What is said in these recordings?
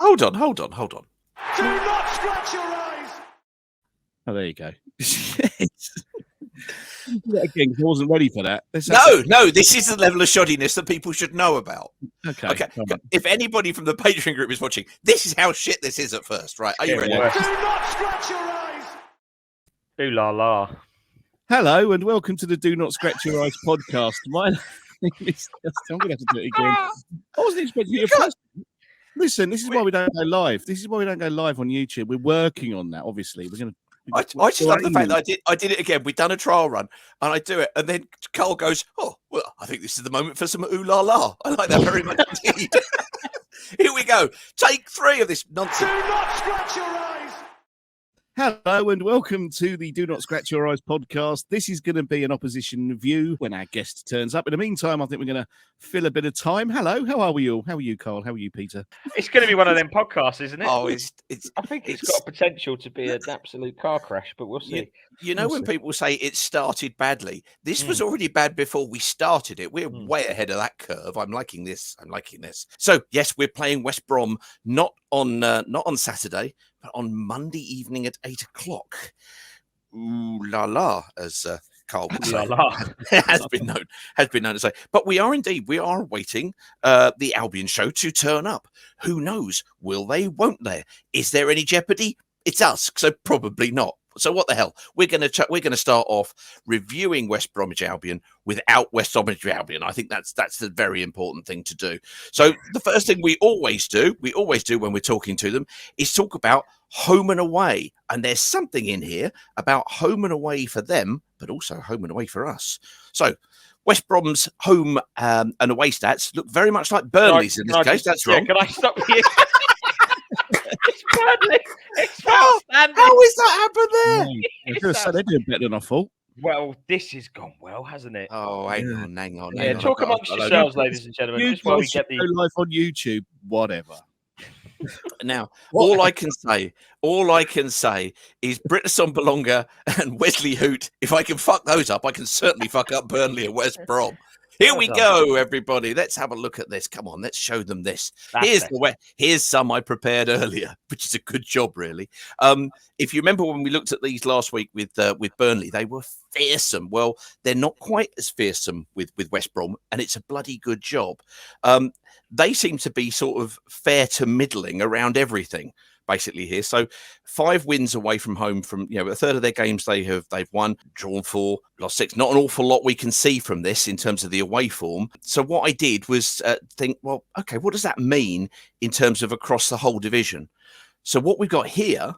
Hold on. Do not scratch your eyes. Oh, there you go. Again, I wasn't ready for that. No, this is the level of shoddiness that people should know about. Okay. Right. If anybody from the Patreon group is watching, this is how shit this is at first, right? Are you ready? Do not scratch your eyes. Ooh la la. Hello and welcome to the Do Not Scratch Your Eyes podcast. My name is... I'm going to have to do it again. I wasn't expecting you to... Listen, this is why we don't go live. This is why we don't go live on YouTube. We're working on that, obviously. We're going to... I just love the fact that I did it again. We've done a trial run and I do it. And then Carl goes, oh, well, I think this is the moment for some ooh la la. I like that very much indeed. Here we go. Take 3 of this nonsense. Do not scratch your eyes. Hello and welcome to the Do Not Scratch Your Eyes podcast. This is going to be an opposition view when our guest turns up. In the meantime, I think we're going to fill a bit of time. Hello, how are we all? How are you, Carl? How are you, Peter? It's going to be one of them podcasts, isn't it? Oh, I think it's got a potential to be an absolute car crash, but we'll see. You know, when people say it started badly, this was already bad before we started it. We're way ahead of that curve. I'm liking this. So, yes, we're playing West Brom, not on Saturday, but on Monday evening at 8 o'clock. Ooh la la, as Carl would say. has been known to say. But we are awaiting the Albion show to turn up. Who knows? Will they? Won't they? Is there any jeopardy? It's us, so probably not. So what the hell? We're going to start off reviewing West Bromwich Albion without West Bromwich Albion. I think that's the very important thing to do. So the first thing we always do when we're talking to them, is talk about home and away. And there's something in here about home and away for them, but also home and away for us. So West Brom's home and away stats look very much like Burnley's in this case. That's wrong. Can I stop you? It's Burnley. How is that happened there? I was going to say they're doing better than I thought. Well, this has gone well, hasn't it? Oh, hang on. Yeah, talk amongst yourselves, ladies and gentlemen. Just while we get the live on YouTube, whatever. Now, all I can say is Brittason Belonga and Wesley Hoot. If I can fuck those up, I can certainly fuck up Burnley and West Brom. Here we go, everybody. Let's have a look at this. Come on, let's show them this. Here's some I prepared earlier, which is a good job, really. If you remember when we looked at these last week with Burnley, they were fearsome. Well, they're not quite as fearsome with West Brom, and it's a bloody good job. They seem to be sort of fair to middling around everything, basically here. So 5 wins away from home from, a third of their games they've won, drawn 4, lost 6. Not an awful lot we can see from this in terms of the away form. So what I did was think, well, okay, what does that mean in terms of across the whole division? So what we've got here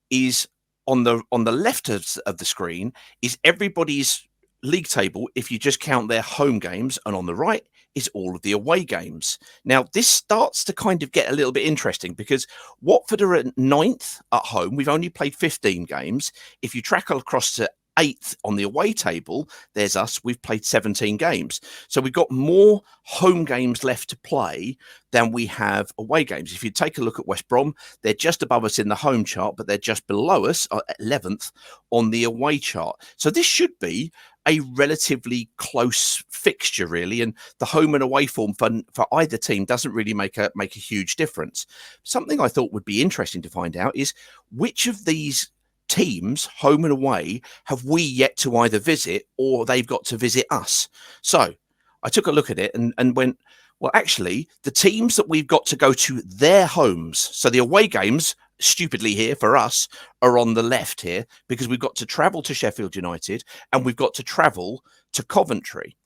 is on the left of the screen is everybody's league table if you just count their home games, and on the right is all of the away games. Now, this starts to kind of get a little bit interesting because Watford are at 9th at home. We've only played 15 games. If you track across to 8th on the away table, there's us. We've played 17 games. So we've got more home games left to play than we have away games. If you take a look at West Brom, they're just above us in the home chart, but they're just below us at 11th on the away chart. So this should be a relatively close fixture, really, and the home and away form for either team doesn't really make a huge difference. Something I thought would be interesting to find out is which of these teams, home and away, have we yet to either visit or they've got to visit us. So I took a look at it and went, well, actually, the teams that we've got to go to their homes, so the away games, stupidly here for us, are on the left here because we've got to travel to Sheffield United and we've got to travel to Coventry.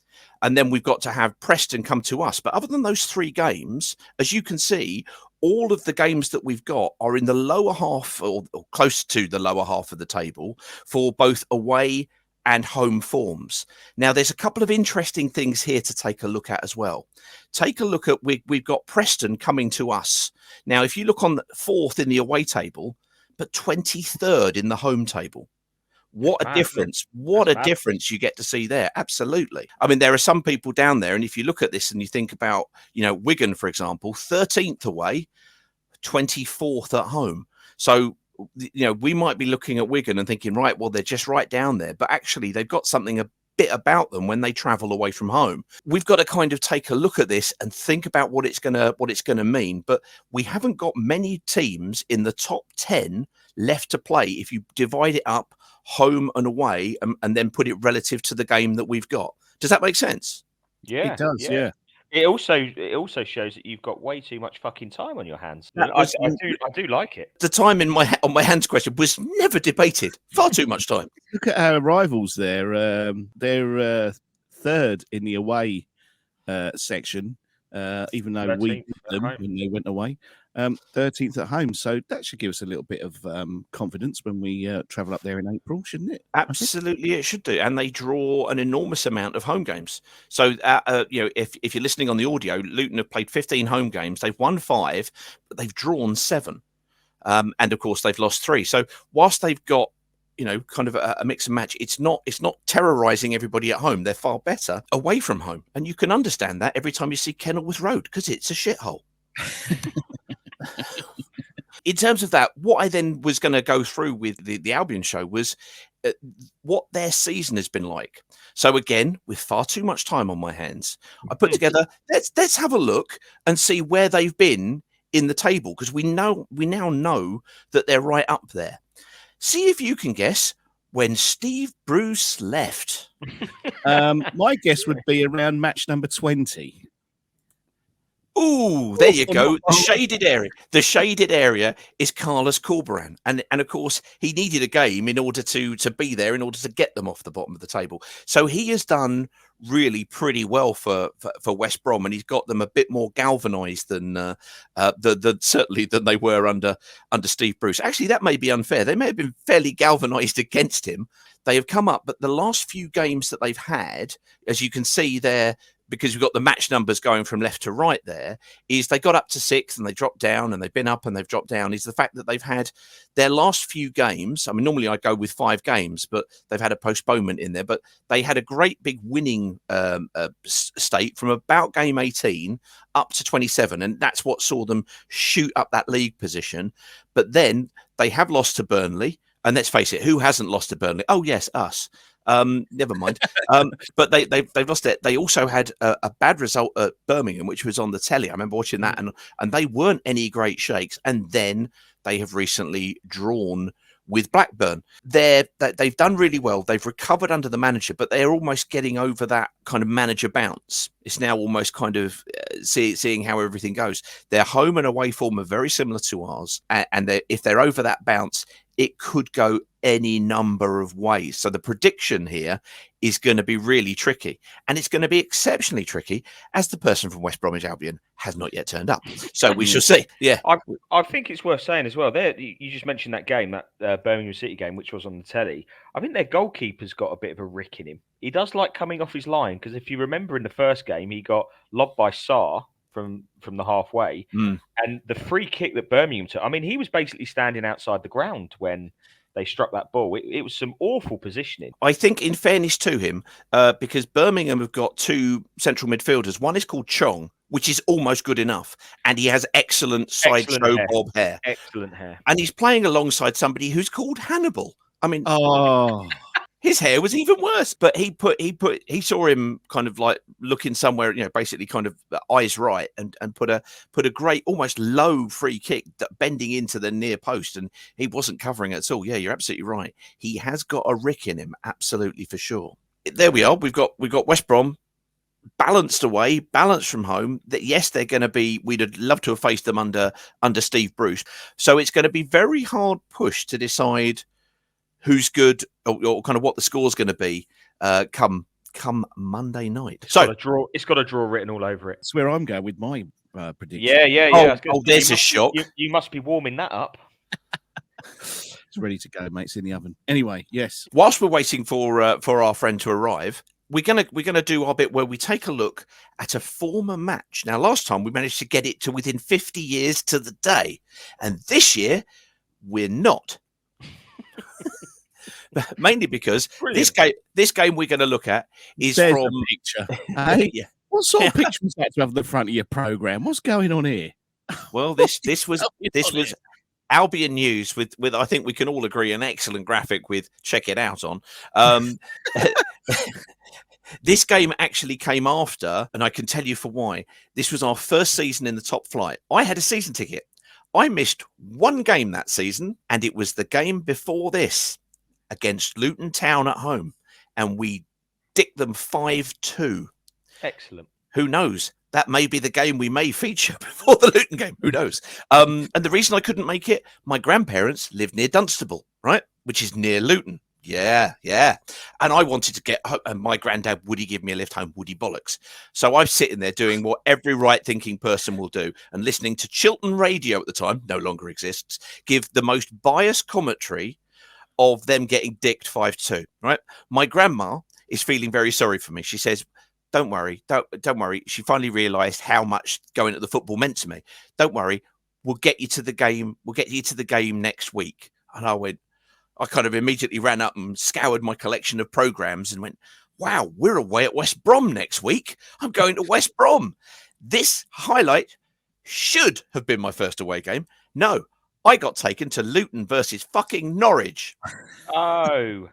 And then we've got to have Preston come to us. But other than those 3 games, as you can see, all of the games that we've got are in the lower half or close to the lower half of the table for both away and home forms. Now, there's a couple of interesting things here to take a look at as well. Take a look at, we've got Preston coming to us. Now, if you look on the 4th in the away table, but 23rd in the home table. What a difference. What a difference you get to see there. Absolutely. I mean, there are some people down there, and if you look at this and you think about, Wigan, for example, 13th away, 24th at home. So, we might be looking at Wigan and thinking, right, well, they're just right down there. But actually, they've got something bit about them when they travel away from home. We've got to kind of take a look at this and think about what it's gonna mean. But we haven't got many teams in the top 10 left to play if you divide it up home and away and then put it relative to the game that we've got. Does that make sense? Yeah, It does, yeah. It also shows that you've got way too much fucking time on your hands. I do like it. The time on my hands question was never debated. Far too much time. Look at our rivals there. They're third in the away section, even though we beat them when they went away. 13th at home. So that should give us a little bit of confidence when we travel up there in April, shouldn't it? Absolutely, it should do. And they draw an enormous amount of home games. So, if you're listening on the audio, Luton have played 15 home games. They've won 5, but they've drawn 7. And of course, they've lost 3. So whilst they've got kind of a mix and match, it's not terrorizing everybody at home. They're far better away from home. And you can understand that every time you see Kenilworth Road, because it's a shithole. In terms of that, what I then was going to go through with the Albion show was what their season has been like. So again, with far too much time on my hands, I put together, let's have a look and see where they've been in the table, because we now know that they're right up there. See if you can guess when Steve Bruce left. My guess would be around match number 20. Ooh, there you go. The shaded area is Carlos Corberan. And of course, he needed a game in order to be there, in order to get them off the bottom of the table. So he has done really pretty well for West Brom, and he's got them a bit more galvanised than certainly than they were under Steve Bruce. Actually, that may be unfair. They may have been fairly galvanised against him. They have come up, but the last few games that they've had, as you can see there, because we've got the match numbers going from left to right there, is they got up to 6th and they dropped down, and they've been up and they've dropped down, is the fact that they've had their last few games. I mean, normally I go with 5 games, but they've had a postponement in there. But they had a great big winning state from about game 18 up to 27. And that's what saw them shoot up that league position. But then they have lost to Burnley. And let's face it, who hasn't lost to Burnley? Oh, yes, us. Never mind. But they've lost it. They also had a bad result at Birmingham, which was on the telly. I remember watching that, and they weren't any great shakes. And then they have recently drawn with Blackburn. They've done really well. They've recovered under the manager, but they're almost getting over that kind of manager bounce. It's now almost kind of seeing how everything goes. Their home and away form are very similar to ours, and if they're over that bounce, it could go any number of ways. So the prediction here is going to be really tricky, and it's going to be exceptionally tricky as the person from West Bromwich Albion has not yet turned up. So we shall see. Yeah, I think it's worth saying as well. There, you just mentioned that game, that Birmingham City game, which was on the telly. I think their goalkeeper's got a bit of a rick in him. He does like coming off his line, because if you remember in the first game, he got lobbed by Sarr from the halfway, and the free kick that Birmingham took. I mean, he was basically standing outside the ground when they struck that ball. It was some awful positioning. I think, in fairness to him, because Birmingham have got 2 central midfielders. One is called Chong, which is almost good enough, and he has excellent sideshow bob hair. Excellent hair. And he's playing alongside somebody who's called Hannibal. I mean, his hair was even worse, but he saw him kind of like looking somewhere, basically kind of eyes right, and put a great, almost low free kick bending into the near post, and he wasn't covering it at all. Yeah, you're absolutely right. He has got a rick in him, absolutely, for sure. There we are. We've got West Brom balanced away, balanced from home. That yes, they're going to be. We'd have loved to have faced them under Steve Bruce. So it's going to be very hard push to decide who's good, or kind of what the score's going to be come Monday night. It's got a draw written all over it. That's where I'm going with my prediction. Yeah. There's a shock. You must be warming that up. It's ready to go, mate. It's in the oven. Anyway, yes. Whilst we're waiting for our friend to arrive, we're gonna do our bit where we take a look at a former match. Now, last time we managed to get it to within 50 years to the day, and this year we're not. Mainly because this game we're going to look at is There's from a picture. Hey? Yeah. What sort of picture was that to have at the front of your program? What's going on here? Well, this was Albion News with I think we can all agree an excellent graphic with check it out on. This game actually came after, and I can tell you for why. This was our first season in the top flight. I had a season ticket. I missed one game that season, and it was the game before this against Luton Town at home, and we dicked them 5-2. Excellent. Who knows? That may be the game we may feature before the Luton game. Who knows? And the reason I couldn't make it, my grandparents lived near Dunstable, right? Which is near Luton. Yeah. And I wanted to get home, and my granddad, would he give me a lift home? Would he bollocks? So I'm sitting there doing what every right-thinking person will do and listening to Chiltern Radio at the time, no longer exists, give the most biased commentary of them getting dicked 5-2, right? My grandma is feeling very sorry for me. She says, don't worry. She finally realised how much going to the football meant to me. Don't worry. We'll get you to the game. We'll get you to the game next week. And I kind of immediately ran up and scoured my collection of programmes and went, wow, we're away at West Brom next week. I'm going to West Brom. This highlight should have been my first away game. No, I got taken to Luton versus fucking Norwich. Oh,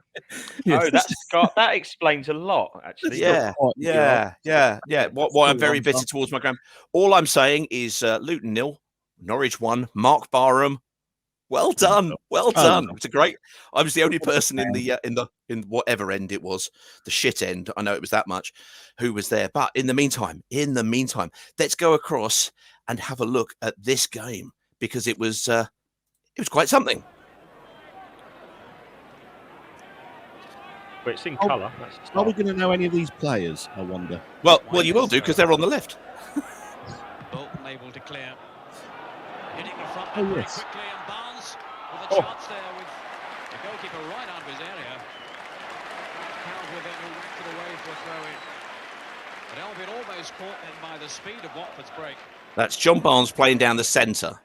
Yes. that explains a lot, actually. Yeah. Why I'm very bitter towards my grand. All I'm saying is Luton 0, Norwich 1. Mark Barham, well done. It's a great. I was the only person in whatever end it was, the shit end. I know it was that much. Who was there? But in the meantime, let's go across and have a look at this game because it was quite something. But it's in colour. Are we going to know any of these players? I wonder. Well, you will do because they're on the left. Bolton able to clear. Hitting the front Oh, very yes. quickly, and Barnes with a chance there with the goalkeeper right out of his area. Calvert then who whacked it away for a throw in. But Albion almost caught then by the speed of Watford's break. That's John Barnes playing down the centre.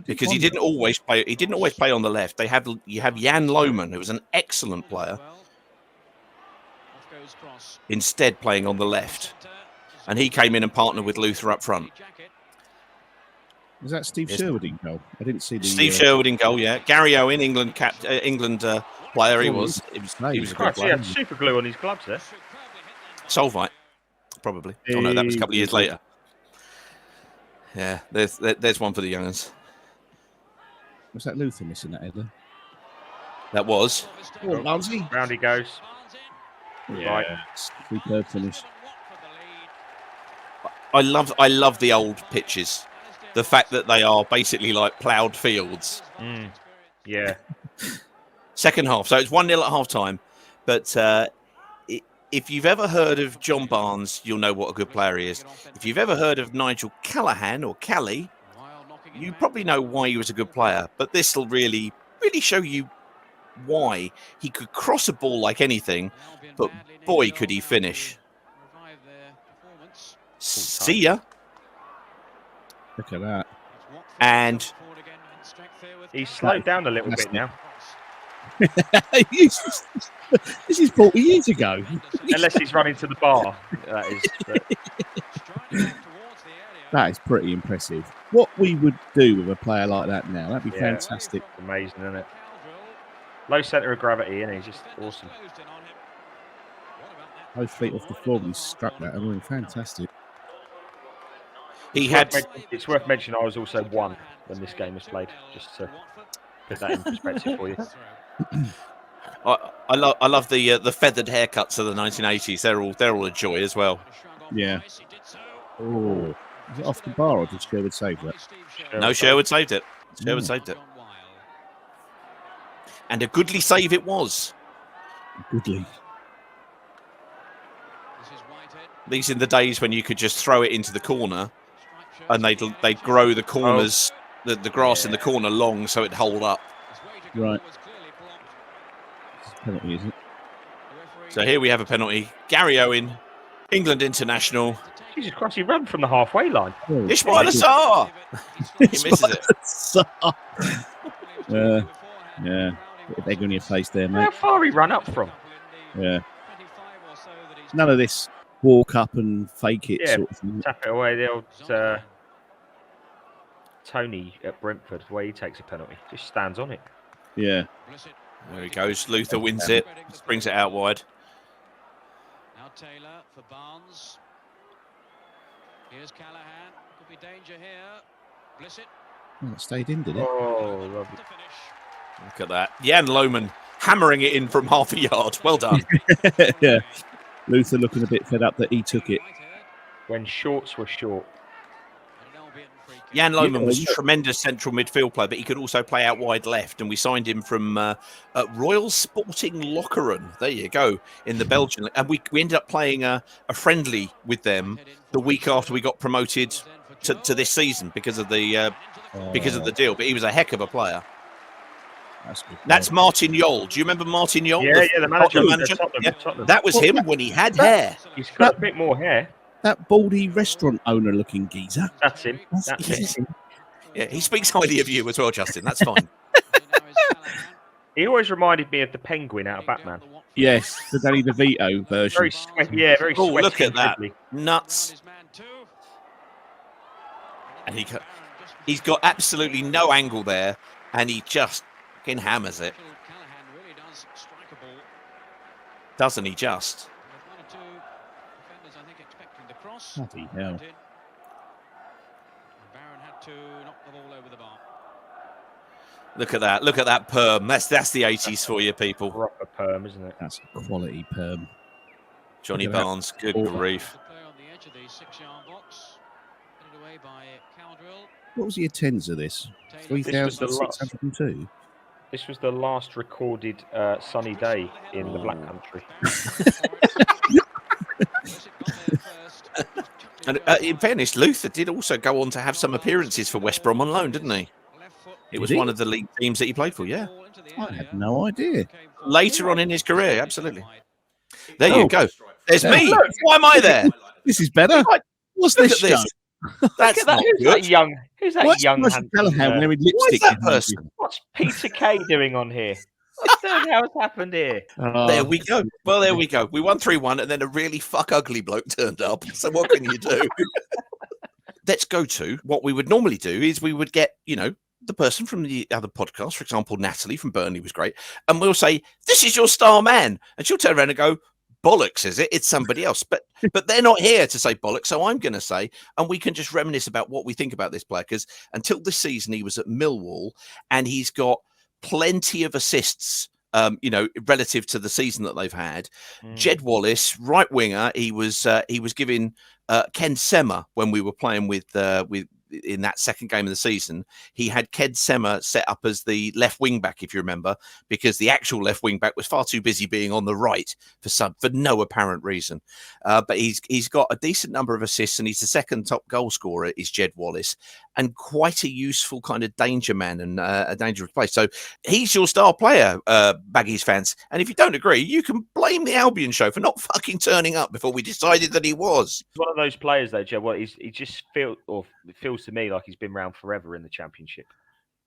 Because he wonder. didn't always play. He didn't always play on the left. You have Jan Lohman, who was an excellent player, instead playing on the left, and he came in and partnered with Luther up front. Was that Steve Sherwood in goal? I didn't see the Steve Sherwood in goal. Yeah, Gary Owen, England player. He was a great Christ, he player. had super glue on his gloves there. Solvite, probably. Oh no, that was a couple of years later. Yeah, there's one for the young'uns. Was that Luther missing that header? That was. Oh, Barnsley. Round he goes. Yeah. Right. Superb finish. I love the old pitches. The fact that they are basically like ploughed fields. Yeah. Second half. So it's 1-0 at half time. But if you've ever heard of John Barnes, you'll know what a good player he is. If you've ever heard of Nigel Callaghan or Cally, you probably know why he was a good player. But this will really, really show you why he could cross a ball like anything. But boy, could he finish. See ya. Look at that. And He's slowed down a little bit now. This is 40 years ago. Unless he's running to the bar. That is. But... That is pretty impressive. What we would do with a player like that now, that'd be fantastic. Amazing, isn't it? Low centre of gravity, and he's just awesome. Both feet off the floor when he struck that. I mean, fantastic. It's worth mentioning I was also 1 when this game was played, just to put that in perspective for you. I love the feathered haircuts of the 1980s. They're all a joy as well. Yeah. Oh, is it off the bar or did Sherwood save that? No, Sherwood saved it. Sherwood saved it. And a goodly save it was. Goodly. These in the days when you could just throw it into the corner and they'd grow the corners, the grass in the corner long so it'd hold up. Right. It's a penalty, isn't it? So here we have a penalty. Gary Owen, England international. Jesus Christ, he ran from the halfway line. Oh, Ismail Assar! He misses it. Yeah. Bit of egg on your face there, How mate. far he ran up from? Yeah. None of this walk up and fake it sort of thing. Tap it away. The old Tony at Brentford, where he takes a penalty, just stands on it. Yeah. There he goes. Luther wins it. Brings it out wide. Taylor for Barnes. Here's Callahan. Could be danger here. Bliss it. Oh, it stayed in, did it? Oh, lovely. To finish. Look at that. Jan Lohman hammering it in from half a yard. Well done. Yeah. Luther looking a bit fed up that he took it. When shorts were short. Jan Lohman was Yeah. tremendous central midfield player, but he could also play out wide left, and we signed him from Royal Sporting Lokeren. There you go, in the Belgian. And we ended up playing a friendly with them the week after we got promoted to this season because of the deal. But he was a heck of a player. That's good. That's Martin Yol. Do you remember Martin Yol? Yeah, the manager. Tottenham. Yeah. Tottenham. That was him when he had hair. He's got a bit more hair. That baldy restaurant owner looking geezer. That's him. That's him. Yeah, he speaks highly of you as well, Justin. That's fine. He always reminded me of the Penguin out of Batman. Yes, the Danny DeVito version. Very sweaty. Yeah, very Oh, sweaty. look at and that. dribbly. Nuts. And he's got absolutely no angle there, and he just fucking hammers it. Doesn't he just? Bloody hell. Look at that. Look at that perm. That's the 80s for you, people. Proper perm, isn't it? That's a quality perm. Johnny Look at that. Barnes. Good Oh. grief. What was the attendance of this? 3,602. This was the last recorded sunny day in the Black Country. And in fairness, Luther did also go on to have some appearances for West Brom on loan, didn't he? It was one of the league teams that he played for, yeah. I had no idea. Later on in his career, absolutely. There Oh. you go. There's me. Why am I there? This is better. What's Look this at show? this. That's not Who's good. that young? Who's that What's young? Russell handsome, Callahan wearing Why lipstick? is that in his- person? What's Peter Kay doing on here? What the hell's happened here? There we go. Well, there we go. We won 3-1, and then a really fuck ugly bloke turned up. So what can you do? Let's go to what we would normally do is we would get, the person from the other podcast, for example, Natalie from Burnley was great. And we'll say, this is your star man. And she'll turn around and go, bollocks, is it? It's somebody else. But they're not here to say bollocks. So I'm going to say, and we can just reminisce about what we think about this player. Because until this season, he was at Millwall and he's got plenty of assists, relative to the season that they've had. Jed Wallace, right winger, he was giving Ken Sema when we were playing with in that second game of the season. He had Ken Sema set up as the left wing back, if you remember, because the actual left wing back was far too busy being on the right for no apparent reason. But he's got a decent number of assists, and he's the second top goal scorer is Jed Wallace, and quite a useful kind of danger man and a dangerous play. So he's your star player, Baggies fans. And if you don't agree, you can blame the Albion show for not fucking turning up before we decided that he was. He's one of those players, though, Joe. He just feels to me like he's been around forever in the Championship.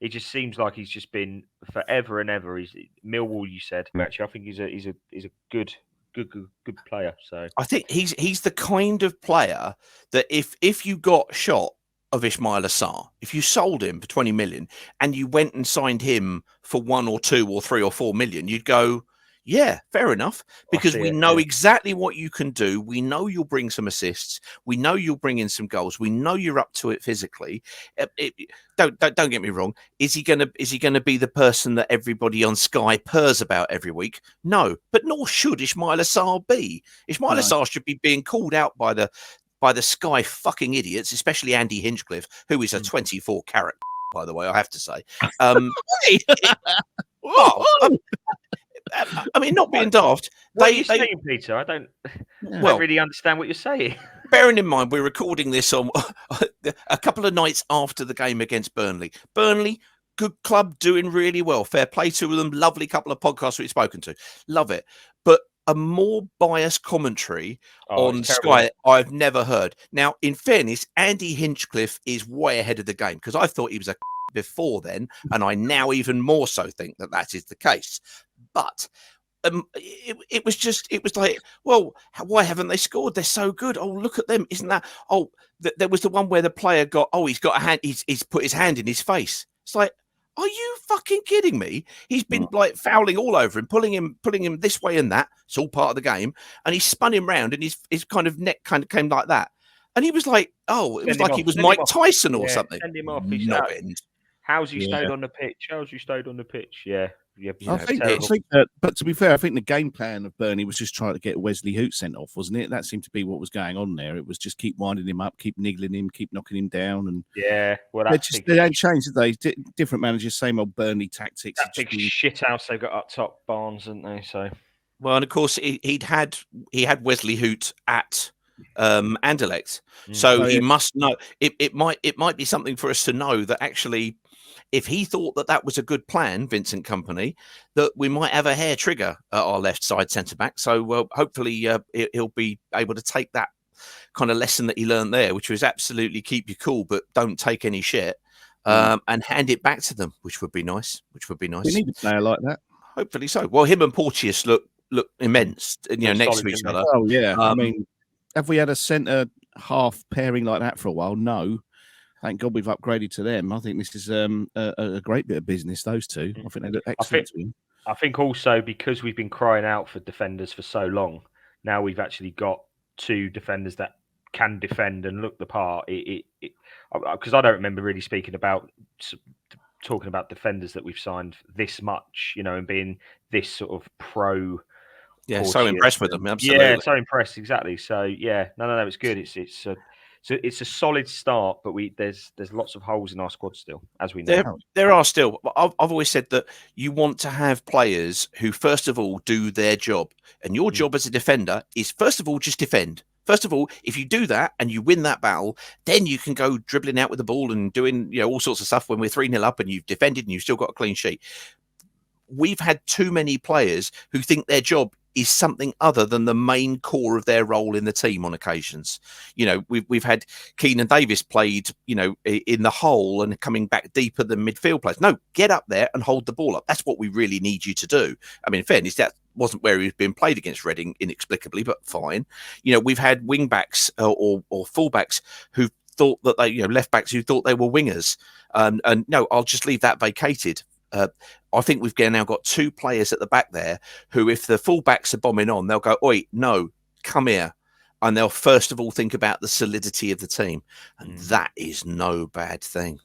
It just seems like he's just been forever and ever. He's Millwall, you said. Actually, I think he's a good player. So I think he's the kind of player that if you got shot of Ismail Assar, if you sold him for 20 million and you went and signed him for 1 or 2 or 3 or 4 million, you'd go, yeah, fair enough, because we know exactly what you can do. We know you'll bring some assists. We know you'll bring in some goals. We know you're up to it physically. Don't get me wrong. Is he gonna be the person that everybody on Sky purrs about every week? No, but nor should Ismail Assar be. Ismail Assar should be being called out by the Sky fucking idiots, especially Andy Hinchcliffe, who is a 24 carat, by the way, I have to say. I mean, not being daft. What are you saying, Peter? I don't really understand what you're saying. Bearing in mind, we're recording this on a couple of nights after the game against Burnley. Burnley, good club, doing really well. Fair play to them. Lovely couple of podcasts we've spoken to. Love it. But a more biased commentary on Sky I've never heard. Now, in fairness, Andy Hinchcliffe is way ahead of the game because I thought he was a before then, and I now even more so think that is the case. But it was like, well, why haven't they scored? They're so good. Oh, look at them. Isn't that? Oh, there was the one where the player he's got a hand. He's put his hand in his face. It's like, Are you fucking kidding me? He's been like fouling all over him, pulling him this way and that. It's all part of the game. And he spun him round, and his kind of neck kind of came like that. And he was like, "Oh, it was like he was Mike Tyson or something." Send him off. He's Knob end. How's he stayed on the pitch? How's he stayed on the pitch? Yeah. I think that, but to be fair, I think the game plan of Burnley was just trying to get Wesley Hoot sent off, wasn't it? That seemed to be what was going on there. It was just keep winding him up, keep niggling him, keep knocking him down, and they ain't changed, did they? Different managers, same old Burnley tactics. That big shit house they've got up top, Barnes, haven't they? So, well, and of course he had Wesley Hoot at Anderlecht, so he must know. It might be something for us to know that actually, if he thought that was a good plan, Vincent Kompany, that we might have a hair trigger at our left side centre back. So hopefully he'll be able to take that kind of lesson that he learned there, which was absolutely keep you cool, but don't take any shit, and hand it back to them, which would be nice. We need a player like that. Hopefully so. Well, him and Porteous look immense, next to each other. Oh yeah, I mean, have we had a centre half pairing like that for a while? No. Thank God we've upgraded to them. I think this is a great bit of business, those two. I think they look excellent. I think also because we've been crying out for defenders for so long, now we've actually got two defenders that can defend and look the part. Because I don't remember really talking about defenders that we've signed this much, and being this sort of pro. Yeah, so impressed with them. Absolutely. Yeah, so impressed. Exactly. So yeah, no, it's good. It's a solid start, but there's lots of holes in our squad still, as we know. There are still. I've always said that you want to have players who, first of all, do their job, and your job as a defender is, first of all, just defend. First of all, if you do that and you win that battle, then you can go dribbling out with the ball and doing all sorts of stuff when we're 3-0 up and you've defended and you've still got a clean sheet. We've had too many players who think their job is something other than the main core of their role in the team on occasions. We've had Keenan Davis played, in the hole and coming back deeper than midfield players. No, get up there and hold the ball up. That's what we really need you to do. I mean, in fairness, that wasn't where he's been played against Reading inexplicably, but fine. We've had wing backs or fullbacks who thought that they, left backs who thought they were wingers. And no, I'll just leave that vacated. I think we've now got two players at the back there who, if the fullbacks are bombing on, they'll go, "Oi, no, come here," and they'll first of all think about the solidity of the team, and that is no bad thing,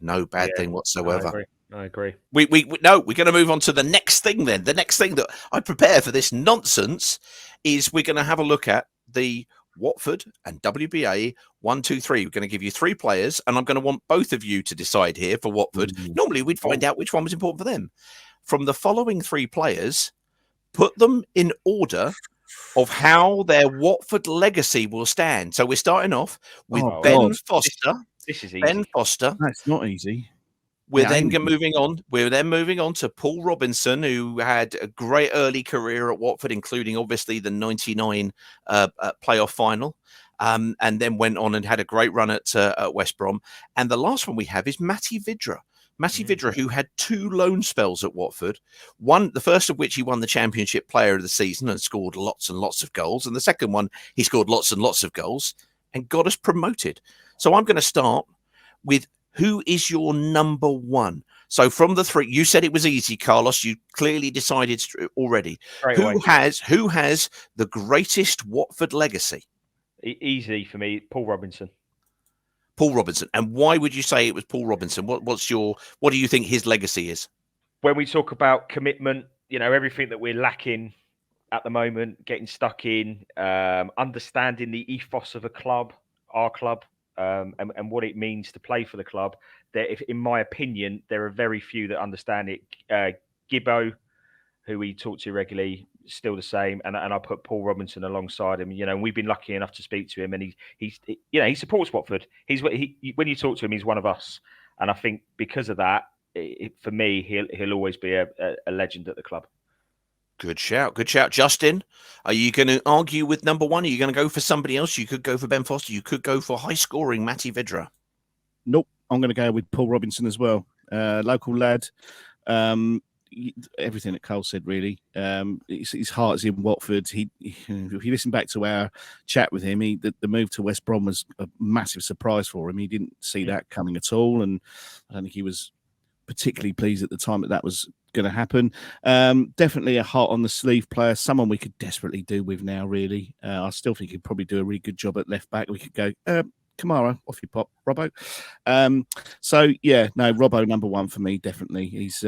thing whatsoever. I agree. We're going to move on to the next thing. Then the next thing that I prepare for this nonsense is we're going to have a look at the Watford and WBA 1, 2, 3. We're going to give you three players, and I'm going to want both of you to decide here for Watford. Normally, we'd find out which one was important for them. From the following three players, put them in order of how their Watford legacy will stand. So we're starting off with Ben Foster. This is easy. Ben Foster. That's not easy. We're then moving on. We're then moving on to Paul Robinson, who had a great early career at Watford, including obviously the '99 playoff final, and then went on and had a great run at West Brom. And the last one we have is Matty Vydra. Vydra, who had two loan spells at Watford, the first of which he won the Championship Player of the Season and scored lots and lots of goals, and the second one he scored lots and lots of goals and got us promoted. So I'm going to start with, who is your number one? So from the three, you said it was easy, Carlos. You clearly decided already. Who has the greatest Watford legacy? Easy for me, Paul Robinson. Paul Robinson. And why would you say it was Paul Robinson? What do you think his legacy is? When we talk about commitment, everything that we're lacking at the moment, getting stuck in, understanding the ethos of a club, our club, and what it means to play for the club. In my opinion, there are very few that understand it. Gibbo, who we talk to regularly, still the same, and I put Paul Robinson alongside him. And we've been lucky enough to speak to him, and he supports Watford. When you talk to him, he's one of us, and I think because of that, for me, he'll always be a legend at the club. Good shout. Justin, are you going to argue with number one? Are you going to go for somebody else? You could go for Ben Foster. You could go for high-scoring Matty Vydra. Nope, I'm going to go with Paul Robinson as well. Local lad. Everything that Cole said, really. His heart is in Watford. If you listen back to our chat with him, the move to West Brom was a massive surprise for him. He didn't see that coming at all, and I don't think he was particularly pleased at the time that was going to happen. Definitely a heart on the sleeve player, someone we could desperately do with now, really. I still think he'd probably do a really good job at left back. We could go, Kamara, off you pop, Robbo. So, yeah, no, Robbo, number one for me, definitely. He's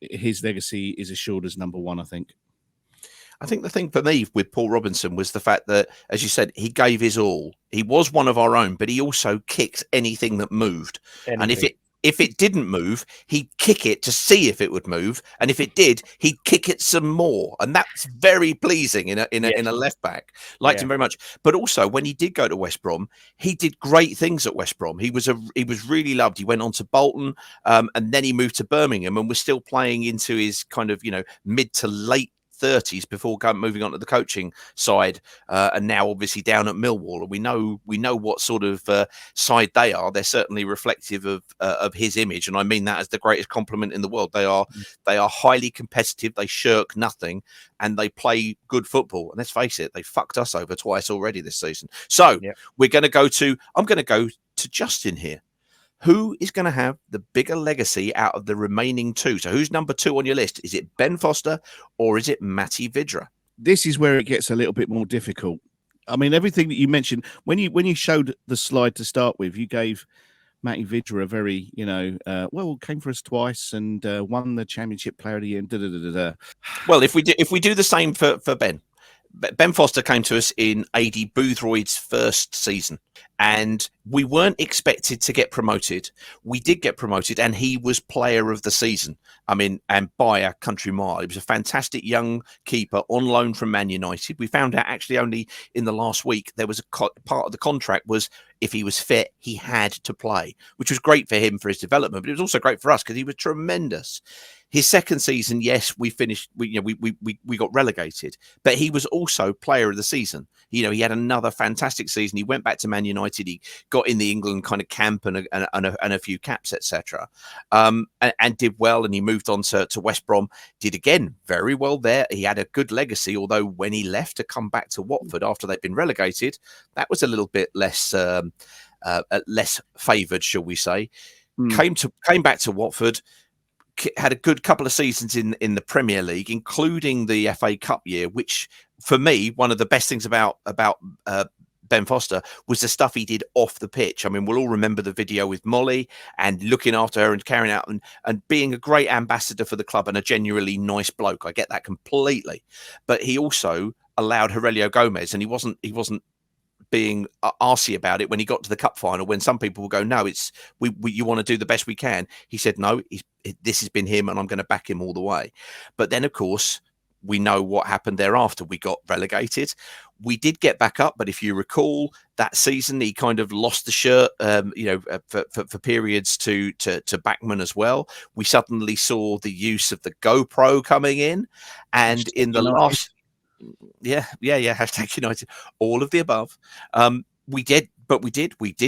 his legacy is assured as number one, I think. I think the thing for me with Paul Robinson was the fact that, as you said, he gave his all. He was one of our own, but he also kicked anything that moved. And if it didn't move, he'd kick it to see if it would move, and if it did, he'd kick it some more. And that's very pleasing in a left back. Liked him very much. But also, when he did go to West Brom, he did great things at West Brom. He was really loved. He went on to Bolton, and then he moved to Birmingham, and was still playing into his kind of mid to late 30s before moving on to the coaching side, and now obviously down at Millwall. And we know what sort of side they are. They're certainly reflective of his image, and I mean that as the greatest compliment in the world. They are highly competitive. They shirk nothing, and they play good football. And let's face it, they fucked us over twice already this season. So I'm going to go to Justin here. Who is going to have the bigger legacy out of the remaining two? So who's number two on your list? Is it Ben Foster or is it Matty Vydra? This is where it gets a little bit more difficult. I mean, everything that you mentioned, when you showed the slide to start with, you gave Matty Vydra a very, came for us twice and won the Championship Player of the Year. Well, if we do the same for Ben. Ben Foster came to us in AD Boothroyd's first season, and we weren't expected to get promoted. We did get promoted, and he was player of the season. I mean, and by a country mile. He was a fantastic young keeper on loan from Man United. We found out actually only in the last week there was part of the contract was if he was fit, he had to play, which was great for him for his development, but it was also great for us because he was tremendous. His second season, yes, we finished. We got relegated, but he was also player of the season. He had another fantastic season. He went back to Man United. He got in the England kind of camp and a few caps, etc., and did well. And he moved on to West Brom. Did again very well there. He had a good legacy. Although when he left to come back to Watford after they'd been relegated, that was a little bit less favoured, shall we say? Came back to Watford. Had a good couple of seasons in the Premier League, including the FA Cup year, which for me, one of the best things about Ben Foster was the stuff he did off the pitch. I mean, we'll all remember the video with Molly and looking after her and carrying out and being a great ambassador for the club and a genuinely nice bloke. I get that completely. But he also allowed Aurelio Gomez, and he wasn't being arsey about it when he got to the cup final, when some people will go, no, it's you want to do the best we can. He said, no, this has been him and I'm going to back him all the way. But then, of course, we know what happened thereafter. We got relegated. We did get back up, but if you recall that season, he kind of lost the shirt, for periods to Backman as well. We suddenly saw the use of the GoPro coming in, and in the last. Yeah. Hashtag United. All of the above. We did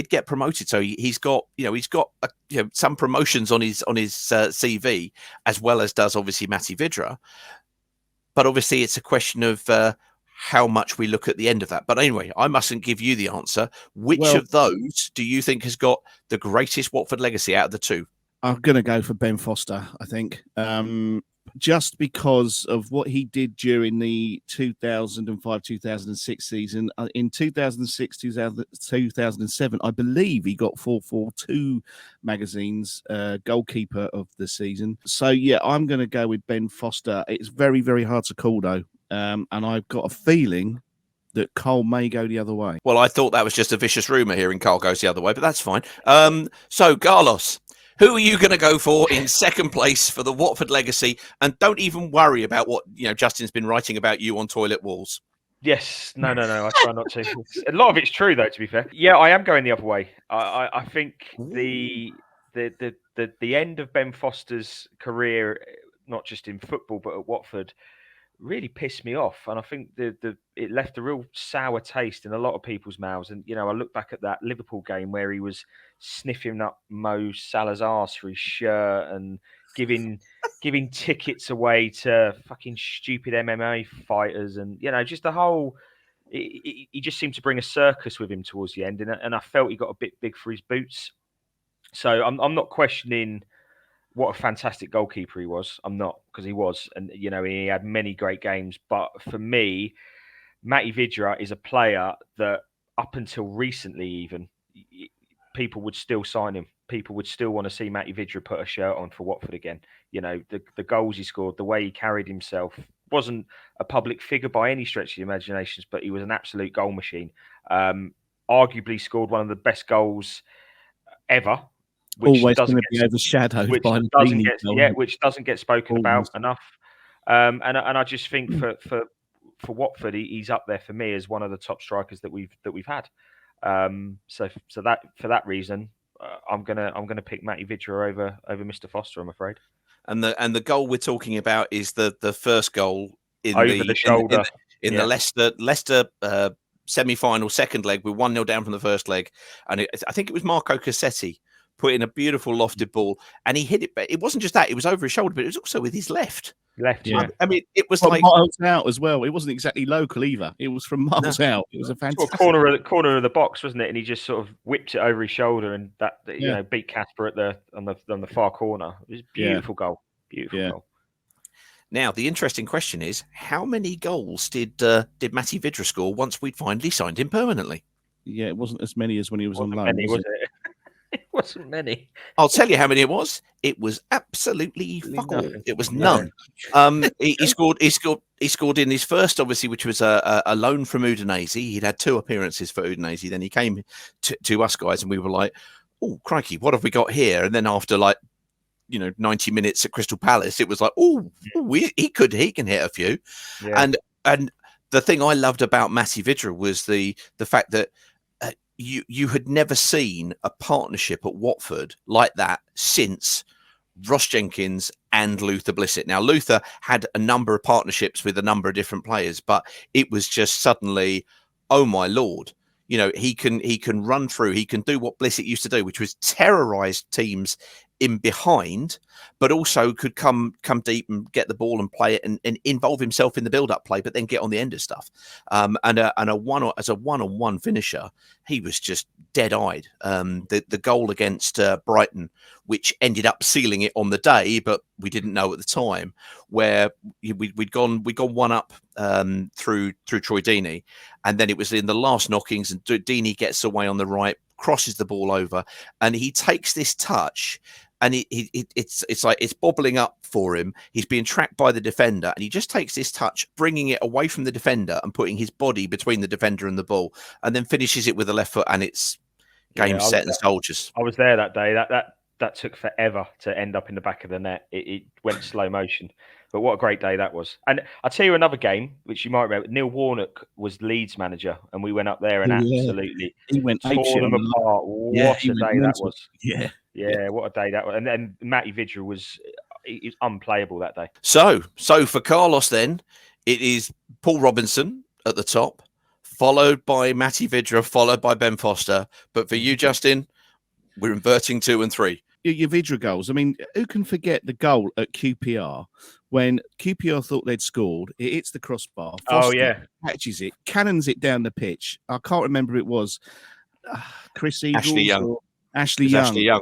get promoted. So he's got some promotions on his CV, as well as does obviously Matty Vydra. But obviously it's a question of how much we look at the end of that. But anyway, I mustn't give you the answer. Which of those do you think has got the greatest Watford legacy out of the two? I'm going to go for Ben Foster, I think. Just because of what he did during the 2005-2006 season. In 2006-2007, I believe he got 442 magazine's goalkeeper of the season. So, yeah, I'm going to go with Ben Foster. It's very, very hard to call, though. And I've got a feeling that Cole may go the other way. Well, I thought that was just a vicious rumour hearing Cole goes the other way, but that's fine. So, Carlos, who are you going to go for in second place for the Watford legacy? And don't even worry about what Justin's been writing about you on toilet walls. Yes, no. I try not to. A lot of it's true, though. To be fair, yeah, I am going the other way. I think the end of Ben Foster's career, not just in football but at Watford, really pissed me off, and I think it left a real sour taste in a lot of people's mouths. And I look back at that Liverpool game where he was sniffing up Mo Salah's arse for his shirt and giving tickets away to fucking stupid MMA fighters, and just the whole. He just seemed to bring a circus with him towards the end, and I felt he got a bit big for his boots. So I'm not questioning what a fantastic goalkeeper he was. I'm not, because he was, and he had many great games. But for me, Matty Vydra is a player that up until recently, even people would still sign him. People would still want to see Matty Vydra put a shirt on for Watford again. The goals he scored, the way he carried himself, wasn't a public figure by any stretch of the imaginations, but he was an absolute goal machine. Arguably scored one of the best goals ever. Which always doesn't going to be overshadowed which by the doesn't Deeney get goal. which doesn't get spoken Always. about enough. And I just think for Watford, he's up there for me as one of the top strikers that we've had. So that for that reason, I'm gonna pick Matty Vydra over Mr. Foster, I'm afraid. And the goal we're talking about is the first goal in Over the shoulder in the Leicester semi-final second leg. We're 1-0 down from the first leg, and I think it was Marco Cassetti put in a beautiful lofted ball, and he hit it. But it wasn't just that; it was over his shoulder, but it was also with his left. Yeah. I mean, it was from like miles out as well. It wasn't exactly local either. It was from miles out. It was a fantastic corner of the box, wasn't it? And he just sort of whipped it over his shoulder, and that beat Casper on the far corner. It was a beautiful goal. Beautiful goal. Now, the interesting question is, how many goals did Matty Vydra score once we'd finally signed him permanently? Yeah, it wasn't as many as when he was on loan, was it? It wasn't many. I'll tell you how many it was. It was absolutely fuck all. It was none. He scored in his first, obviously, which was a loan from Udinese. He'd had 2 appearances for Udinese. Then he came to us guys, and we were like, "Oh, crikey, what have we got here?" And then after 90 minutes at Crystal Palace, it was like, he can hit a few. Yeah. And the thing I loved about Matty Vydra was the fact that you had never seen a partnership at Watford like that since Ross Jenkins and Luther Blissett. Now, Luther had a number of partnerships with a number of different players, but it was just suddenly, oh my Lord, he can run through, he can do what Blissett used to do, which was terrorize teams in behind, but also could come deep and get the ball and play it and involve himself in the build-up play, but then get on the end of stuff. And a one-on-one finisher, he was just dead-eyed. The goal against Brighton, which ended up sealing it on the day, but we didn't know at the time, where we'd gone one up through Troy Deeney, and then it was in the last knockings, and Deeney gets away on the right, crosses the ball over, and he takes this touch. And it's like it's bobbling up for him. He's being tracked by the defender, and he just takes this touch, bringing it away from the defender and putting his body between the defender and the ball, and then finishes it with the left foot, and it's game, set, and soldiers. I was there that day. That took forever to end up in the back of the net. It went slow motion. But what a great day that was. And I'll tell you another game, which you might remember. Neil Warnock was Leeds manager, and we went up there and absolutely tore them apart. What a day that was. Yeah, what a day that was. And then Matty Vydra was unplayable that day. So for Carlos then, it is Paul Robinson at the top, followed by Matty Vydra, followed by Ben Foster. But for you, Justin, we're inverting 2 and 3. Your Vydra goals. I mean, who can forget the goal at QPR when QPR thought they'd scored? It hits the crossbar. Foster catches it, cannons it down the pitch. I can't remember who it was. Chris Eagles Ashley Young. Or Ashley Young. Ashley Young.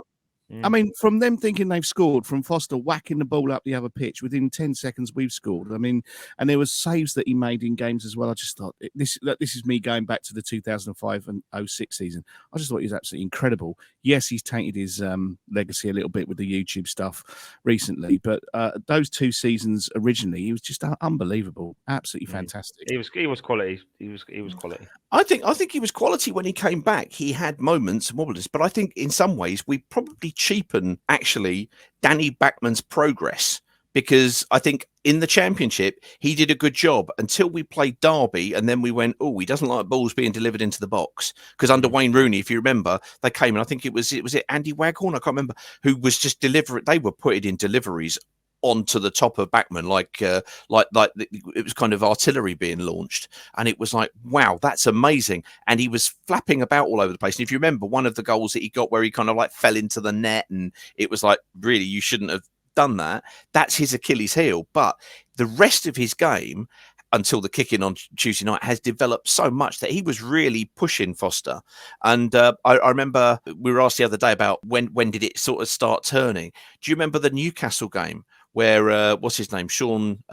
I mean, from them thinking they've scored, from Foster whacking the ball up the other pitch, within 10 seconds we've scored. I mean, and there was saves that he made in games as well. I just thought, this is me going back to the 2005 and 06 season. I just thought he was absolutely incredible. Yes, he's tainted his legacy a little bit with the YouTube stuff recently, but those 2 seasons originally, he was just unbelievable. Absolutely fantastic. He was quality. He was quality. I think he was quality when he came back. He had moments and wobblers, but I think in some ways we probably cheapen actually Danny Backman's progress, because I think in the Championship he did a good job until we played Derby, and then we went, oh, he doesn't like balls being delivered into the box, because under Wayne Rooney, if you remember, they came, and I think it was Andy Waghorn, I can't remember, who was just delivering. They were putting in deliveries onto the top of Backman, like it was kind of artillery being launched, and it was like, wow, that's amazing. And he was flapping about all over the place. And if you remember, one of the goals that he got where he kind of like fell into the net, and it was like, really, you shouldn't have done that. That's his Achilles heel. But the rest of his game until the kick-in on Tuesday night, has developed so much that he was really pushing Foster. And I remember we were asked the other day about when did it sort of start turning. Do you remember the Newcastle game where what's his name, Sean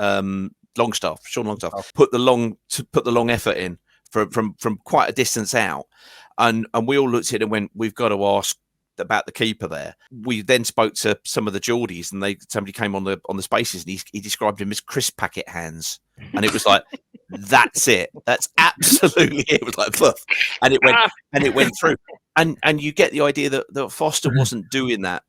Longstaff put the long effort in from quite a distance out, and we all looked at it and went, we've got to ask about the keeper there. We then spoke to some of the Geordies, and somebody came on the Spaces, and he described him as crisp packet hands, and it was like, that's it. That's absolutely it. It was like, Puff. And it went through. And you get the idea that Foster wasn't doing that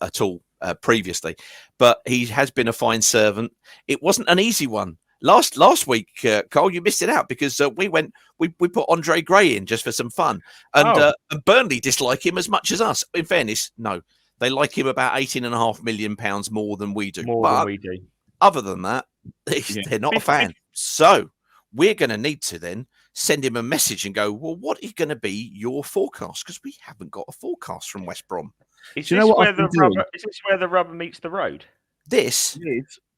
at all previously, but he has been a fine servant. It wasn't an easy one. Last week, Carl, you missed it out because we put Andre Gray in just for some fun, and Burnley dislike him as much as us. In fairness, no, they like him about £18.5 million more than we do. Other than that, they're not a fan. So we're going to need to then send him a message and go, well, what is going to be your forecast? Because we haven't got a forecast from West Brom. Is this where the rubber meets the road? This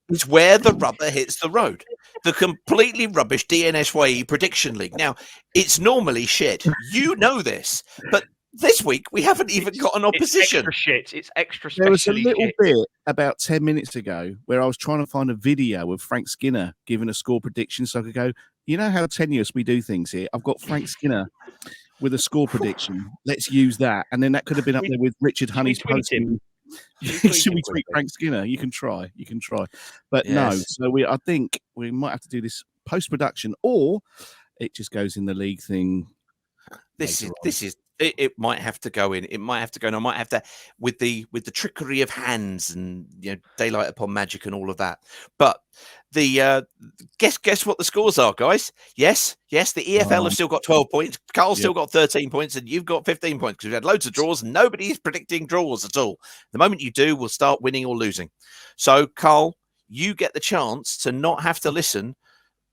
is where the rubber hits the road. The completely rubbish DNSYE prediction league. Now, it's normally shit. You know this, but this week we haven't even got an opposition. It's extra shit. It's extra. There was a little bit about 10 minutes ago where I was trying to find a video of Frank Skinner giving a score prediction, so I could go, you know how tenuous we do things here. I've got Frank Skinner with a score prediction. Let's use that, and then that could have been up there with Richard Honey's posting. Should we tweet Frank Skinner? You can try, but no. So I think we might have to do this post production, or it just goes in the league thing. It might have to go in. It might have to go in. I might have to with the trickery of hands and daylight upon magic and all of that. But the guess what the scores are, guys? Yes. The EFL have still got 12 points. Carl's still got 13 points, and you've got 15 points because we've had loads of draws. And nobody's predicting draws at all. The moment you do, we'll start winning or losing. So, Carl, you get the chance to not have to listen.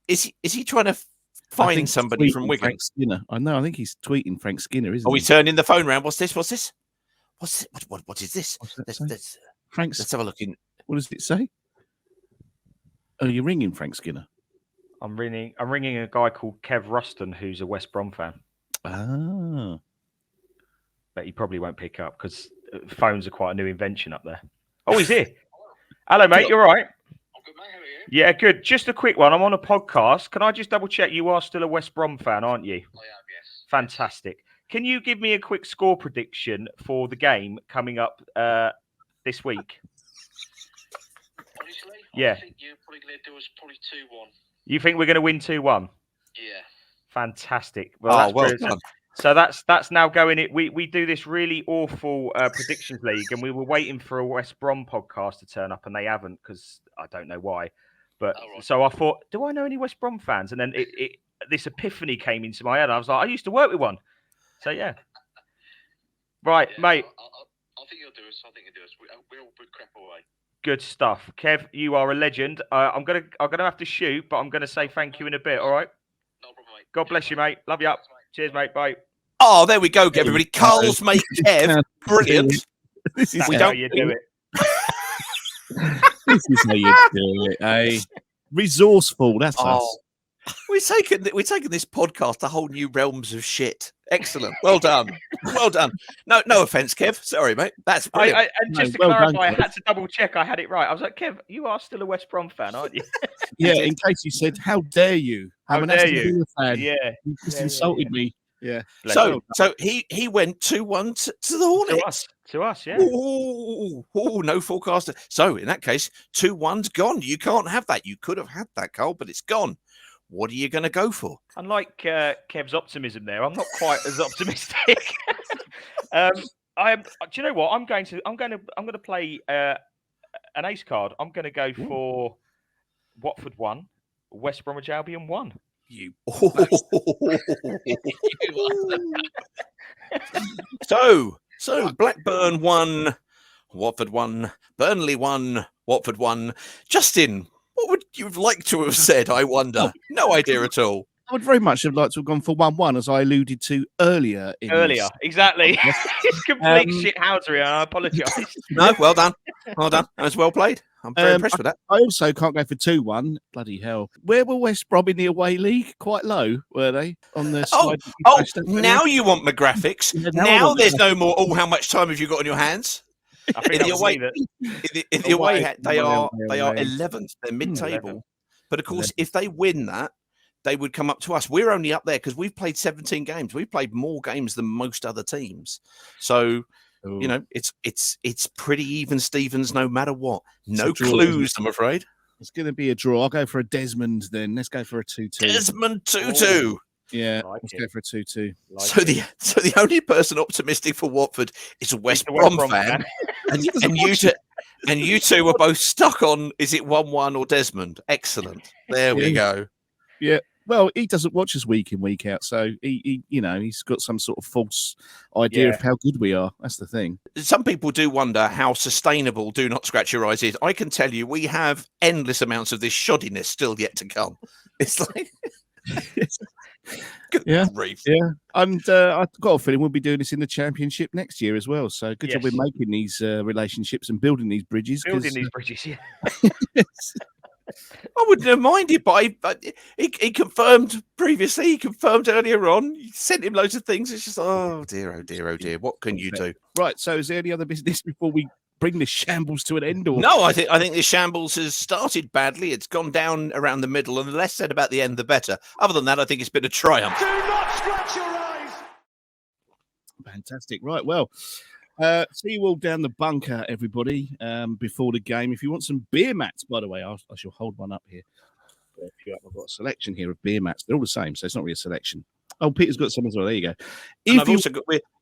Is he trying to find somebody from Wigan? Frank Skinner. I know. I think he's tweeting Frank Skinner, isn't he? Are we turning the phone round? What's this? What is this? Let's have a look in. What does it say? Oh, you're ringing Frank Skinner. I'm ringing a guy called Kev Ruston, who's a West Brom fan. Ah. But he probably won't pick up because phones are quite a new invention up there. Oh, he's here. Hello, mate. You all right? Good, mate. How are you? Yeah, good. Just a quick one. I'm on a podcast. Can I just double check you are still a West Brom fan, aren't you? I am, yes. Fantastic. Can you give me a quick score prediction for the game coming up this week? Honestly, yeah. I think you're probably going to do us probably 2-1. You think we're going to win 2-1? Yeah. Fantastic. Well done. So that's now going. We do this really awful predictions league, and we were waiting for a West Brom podcast to turn up, and they haven't because I don't know why. But So I thought, do I know any West Brom fans? And then this epiphany came into my head. I was like, I used to work with one. So yeah. Right, yeah, mate. I think you'll do us. We'll put crap away. Good stuff, Kev. You are a legend. I'm gonna have to shoot, but I'm gonna say thank you in a bit. All right. No problem, mate. God bless you, mate. Love you. Cheers, mate. Bye. Oh, there we go, everybody. Carl's mate Kev. Brilliant. This is how you do it. This is how you do it, eh? Resourceful, that's us. We're taking this podcast to whole new realms of shit. Excellent. Well done. Well done. No offense, Kev. Sorry, mate. That's brilliant. And just to clarify, I had to double check I had it right. I was like, Kev, you are still a West Brom fan, aren't you? Yeah, in case you said, how dare you? How dare you? Fan. Yeah. You just insulted me. Yeah. So he went 2-1 to the Hornets. To us, yeah. Oh, no forecaster. So in that case, 2-1's gone. You can't have that. You could have had that, Carl, but it's gone. What are you going to go for? Unlike Kev's optimism there, I'm not quite as optimistic. Do you know what? I'm going to play an ace card. I'm going to go for Watford 1, West Bromwich Albion 1. You. So Blackburn 1, Watford 1, Burnley 1, Watford 1. Justin, what would you like to have said? I wonder. No idea at all. I would very much have liked to have gone for 1-1, as I alluded to earlier. Exactly. It's complete Um, shithousery, and I apologise. No, well done. Well done. That was well played. I'm very impressed with that. I also can't go for 2-1. Bloody hell. Where were West Brom in the away league? Quite low, were they? On the slide. Now you want my graphics. Yeah, now there's no more, how much time have you got on your hands? I think In the that was away, me that- in the away, they are away. 11th. They're mid-table. 11th. But of course, if they win that, they would come up to us. We're only up there because we've played 17 games. We've played more games than most other teams. So, you know, it's pretty even Stevens no matter what. No clues, I'm afraid. It's going to be a draw. I'll go for a Desmond then. Let's go for a 2-2. Desmond 2-2. Yeah, let's go for a 2-2. So the only person optimistic for Watford is a West Brom fan. and you two were both stuck on, is it 1-1 or Desmond? Excellent. There we go. Yeah. Well, he doesn't watch us week in, week out, so he's got some sort of false idea of how good we are. That's the thing. Some people do wonder how sustainable Do Not Scratch Your Eyes is. I can tell you, we have endless amounts of this shoddiness still yet to come. It's like, good grief. Yeah. And I've got a feeling we'll be doing this in the Championship next year as well. So good job we're making these relationships and building these bridges. I wouldn't have minded, but he confirmed previously. He confirmed earlier on. You sent him loads of things. It's just, oh dear. What can you do? Right. So, is there any other business before we bring this shambles to an end? Or no? I think this shambles has started badly. It's gone down around the middle, and the less said about the end, the better. Other than that, I think it's been a triumph. Do not scratch your eyes. Fantastic. Right. Well. See you all down the bunker, everybody, before the game. If you want some beer mats, by the way, I shall hold one up here. I've got a selection here of beer mats. They're all the same, so it's not really a selection. Oh, Peter's got some as well. There you go.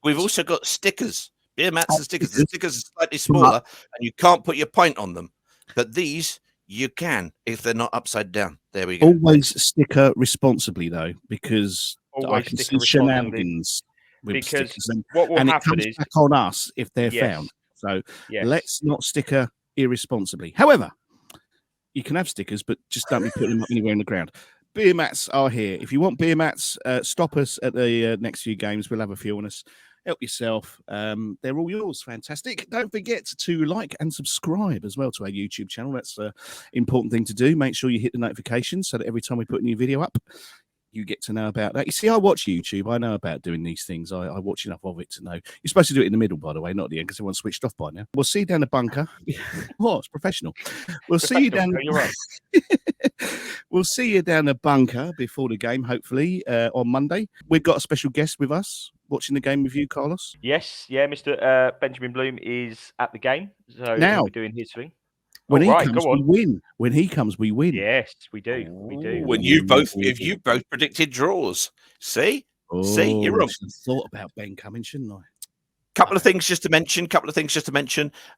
We've also got stickers, beer mats and stickers. The stickers are slightly smaller, and you can't put your pint on them. But these, you can, if they're not upside down. There we go. Always sticker responsibly, though, because I can see shenanigans. Because what will happen is back on us if they're found. So let's not sticker irresponsibly. However, you can have stickers, but just don't be putting them up anywhere in the ground. Beer mats are here. If you want beer mats, stop us at the next few games. We'll have a few on us. Help yourself. They're all yours. Fantastic. Don't forget to like and subscribe as well to our YouTube channel. That's an important thing to do. Make sure you hit the notifications so that every time we put a new video up, you get to know about that. You see, I watch YouTube. I know about doing these things. I watch enough of it to know. You're supposed to do it in the middle, by the way, not at the end, because everyone's switched off by now. We'll see you down the bunker. It's professional. We'll see you down. You're right. We'll see you down the bunker before the game, hopefully, on Monday. We've got a special guest with us watching the game with you, Carlos. Yes, Mr. Benjamin Bloom is at the game. So now we're doing his thing. When he comes, we win. When he comes, we win. Yes, we do. We do. When you both predicted draws. See, you're wrong. I should have thought about Ben coming, shouldn't I? Couple of things just to mention.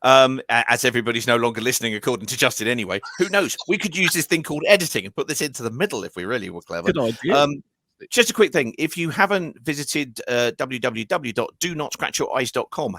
As everybody's no longer listening, according to Justin, anyway. Who knows? We could use this thing called editing and put this into the middle if we really were clever. Good idea. Just a quick thing. If you haven't visited www.donotscratchyoureyes.com,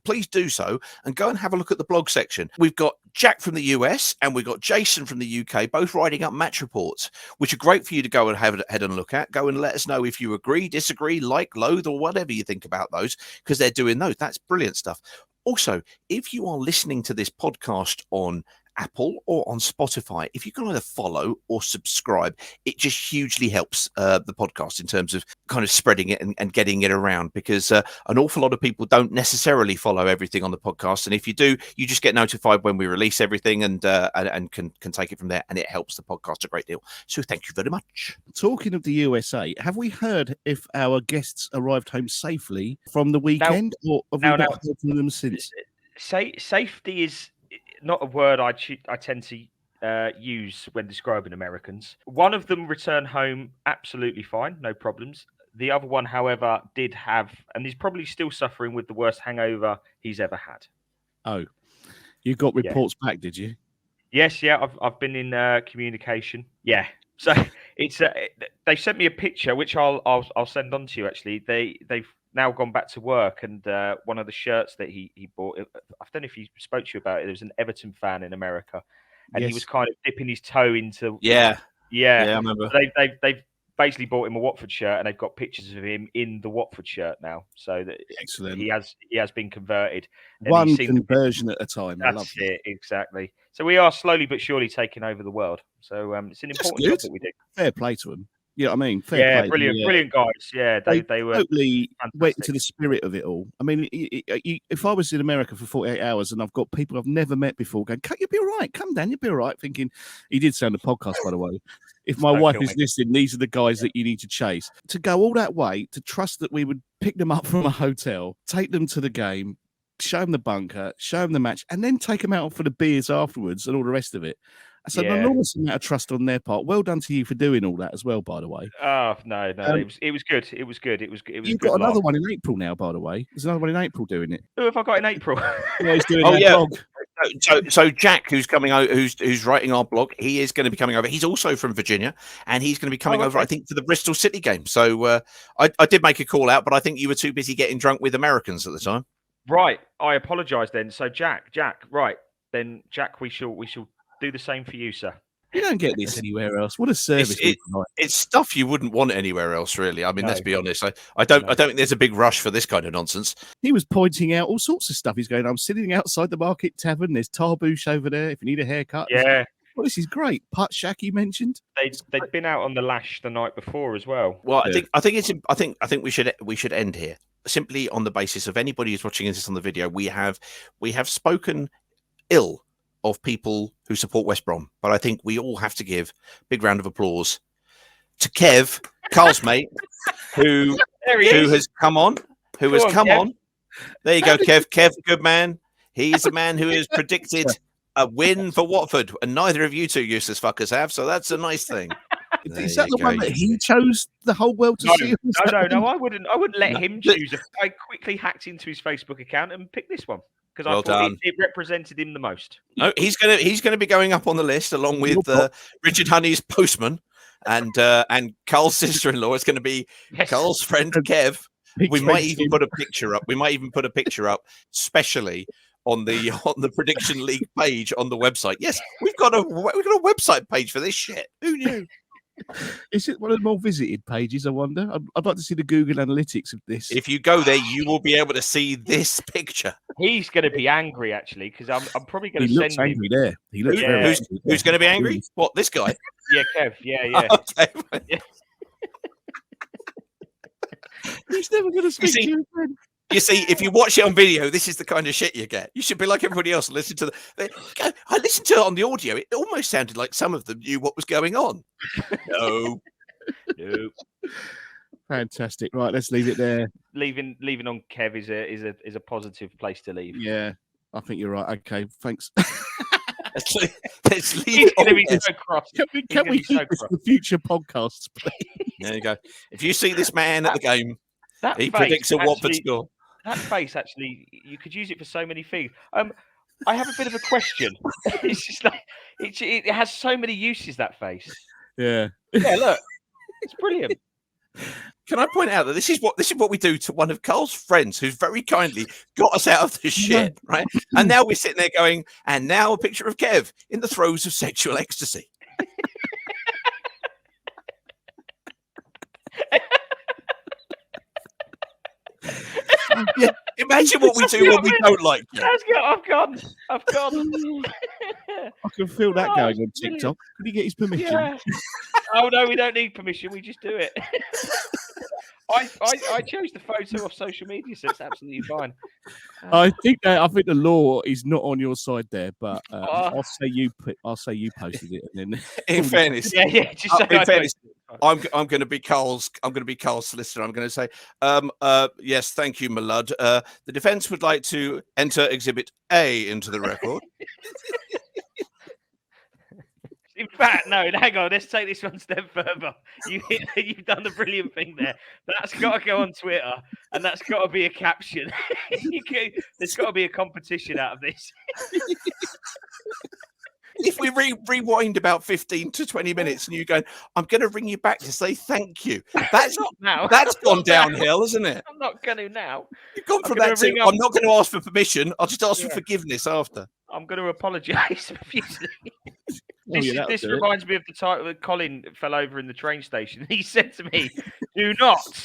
please do so and go and have a look at the blog section. We've got Jack from the US and we've got Jason from the UK, both writing up match reports, which are great for you to go and have a head and look at. Go and let us know if you agree, disagree, like, loathe, or whatever you think about those, because they're doing those. That's brilliant stuff. Also, if you are listening to this podcast on Apple or on Spotify, if you can either follow or subscribe, it just hugely helps the podcast in terms of kind of spreading it and getting it around, because an awful lot of people don't necessarily follow everything on the podcast, and if you do, you just get notified when we release everything and can take it from there, and it helps the podcast a great deal. So thank you very much. Talking of the USA, have we heard if our guests arrived home safely from the weekend, or have we not heard from them since? Safety is not a word I tend to use when describing Americans. One of them returned home absolutely fine, no problems. The other one, however, did have, and he's probably still suffering with the worst hangover he's ever had. Oh, you got reports back, did you? Yes, I've been in communication. Yeah, so it's they sent me a picture which I'll send on to you. Actually, they've now gone back to work, and one of the shirts that he bought, I don't know if he spoke to you about it. There was an Everton fan in America, and he was kind of dipping his toe into. Yeah, I remember. They've basically bought him a Watford shirt, and they've got pictures of him in the Watford shirt now. So that Excellent. he has been converted. And One he seemed to be- conversion at a time. I love That's it, exactly. So we are slowly but surely taking over the world. So it's an important job that we do. Fair play to them. You know what I mean? Fair play. Brilliant guys. Yeah, they were totally went fantastic. into the spirit of it all. I mean, if I was in America for 48 hours and I've got people I've never met before going, you'll be all right. Come down, you'll be all right. Thinking, he did sound a podcast, by the way. If my wife is listening, these are the guys that you need to chase. To go all that way, to trust that we would pick them up from a hotel, take them to the game, show them the bunker, show them the match, and then take them out for the beers afterwards and all the rest of it. That's an enormous amount of trust on their part. Well done to you for doing all that as well, by the way. Oh no, it was good. It was good. You've got another one in April now, by the way. There's another one in April doing it. Who have I got in April? Yeah, he's doing blog. So Jack, who's coming out, who's writing our blog, he is going to be coming over. He's also from Virginia, and he's going to be coming over, I think, for the Bristol City game. So I did make a call out, but I think you were too busy getting drunk with Americans at the time. Right. I apologise then. So Jack, right then, Jack, we shall do the same for you, sir. You don't get this anywhere else. What a service! It's stuff you wouldn't want anywhere else, really. I mean, let's be honest. I don't think there's a big rush for this kind of nonsense. He was pointing out all sorts of stuff. He's going, I'm sitting outside the Market Tavern. There's Tarboosh over there. If you need a haircut, yeah. Well, this is great. Putt Shack, he mentioned. They'd been out on the lash the night before as well. Well, I think we should end here simply on the basis of anybody who's watching this on the video. We have spoken ill of people who support West Brom, but I think we all have to give a big round of applause to Kev, Carl's mate, who has come on. There you go, Kev, good man. He's a man who has predicted a win for Watford, and neither of you two useless fuckers have, so that's a nice thing. Is that the one that he chose the whole world to see? No, I wouldn't let him choose. I quickly hacked into his Facebook account and picked this one. Because I thought it represented him the most. No, he's gonna be going up on the list along with Richard Honey's postman and Carl's sister-in-law. It's going to be Carl's friend Kev. We might even put a picture up, especially on the Prediction League page on the website. Yes, we've got a website page for this shit. Who knew? Is it one of the more visited pages? I wonder. I'd like to see the Google Analytics of this. If you go there, you will be able to see this picture. He's going to be angry, actually, because I'm probably going to send him. Angry there. He looks very angry. Who's going to be angry? What, this guy? Yeah, Kev. Yeah. Okay. Yeah. He's never going to speak to you again. You see, if you watch it on video, this is the kind of shit you get. You should be like everybody else and listen to I listened to it on the audio. It almost sounded like some of them knew what was going on. No. Fantastic. Right, let's leave it there. Leaving on Kev is a positive place to leave. Yeah, I think you're right. Okay, thanks. Let's leave it on be so cross. Can we keep this for future podcasts, please? There you go. If you see this man at the game, he predicts a Watford score. That face, actually, you could use it for so many things. I have a bit of a question. It's just like it has so many uses. That face. Yeah. Yeah. Look, it's brilliant. Can I point out that this is what we do to one of Carl's friends who's very kindly got us out of the shit, right? And now we're sitting there going, and now a picture of Kev in the throes of sexual ecstasy. Yeah, imagine what we do when we don't like you. I've gone. I can feel that going on TikTok. Could he get his permission? Yeah. Oh no, we don't need permission. We just do it. I chose the photo off social media, so it's absolutely fine. I think the law is not on your side there, but I'll say you posted it, and then in fairness, just in fairness, I'm going to be Carl's solicitor. I'm going to say, yes, thank you, my lord. The defence would like to enter Exhibit A into the record. In fact, no, hang on. Let's take this one step further. You've done the brilliant thing there. That's got to go on Twitter, and that's got to be a caption. There's got to be a competition out of this. If we rewind about 15 to 20 minutes, and you going, I'm going to ring you back to say thank you. That's not now. That's gone downhill, isn't it? I'm not going to now. You've gone from that to I'm not going to ask for permission. I'll just ask for forgiveness after. I'm going to apologise profusely. This reminds me of the time when Colin fell over in the train station. He said to me, do not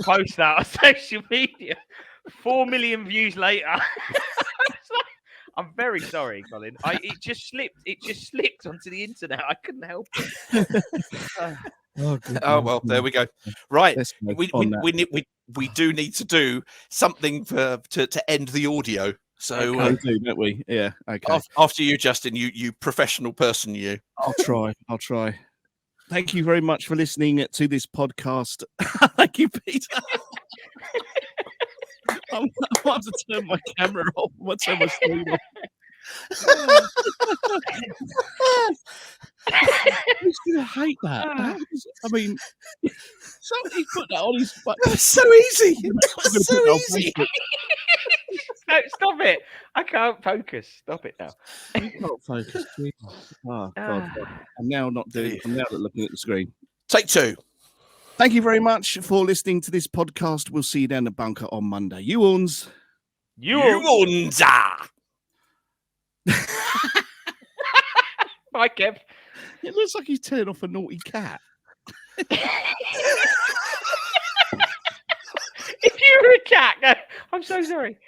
post that on social media. 4 million views later. I'm very sorry, Colin. It just slipped onto the internet. I couldn't help it. Oh well, there we go. Right, Let's go we on that. do need to do something to end the audio. So We do, don't we? Yeah. Okay. after you, Justin, you professional person, you. I'll try. Thank you very much for listening to this podcast. Thank you, Peter. I'm about to turn my camera off. I'm going to turn my screen off. Who's going to hate that? I mean, somebody put that on his. That was so easy. That was so easy. No, stop it. I can't focus. Stop it now. You can't focus. Oh, God. I'm now not looking at the screen. Take two. Thank you very much for listening to this podcast. We'll see you down the bunker on Monday. You ons. Bye, Kev. It looks like he's telling off a naughty cat. If you were a cat, no, I'm so sorry.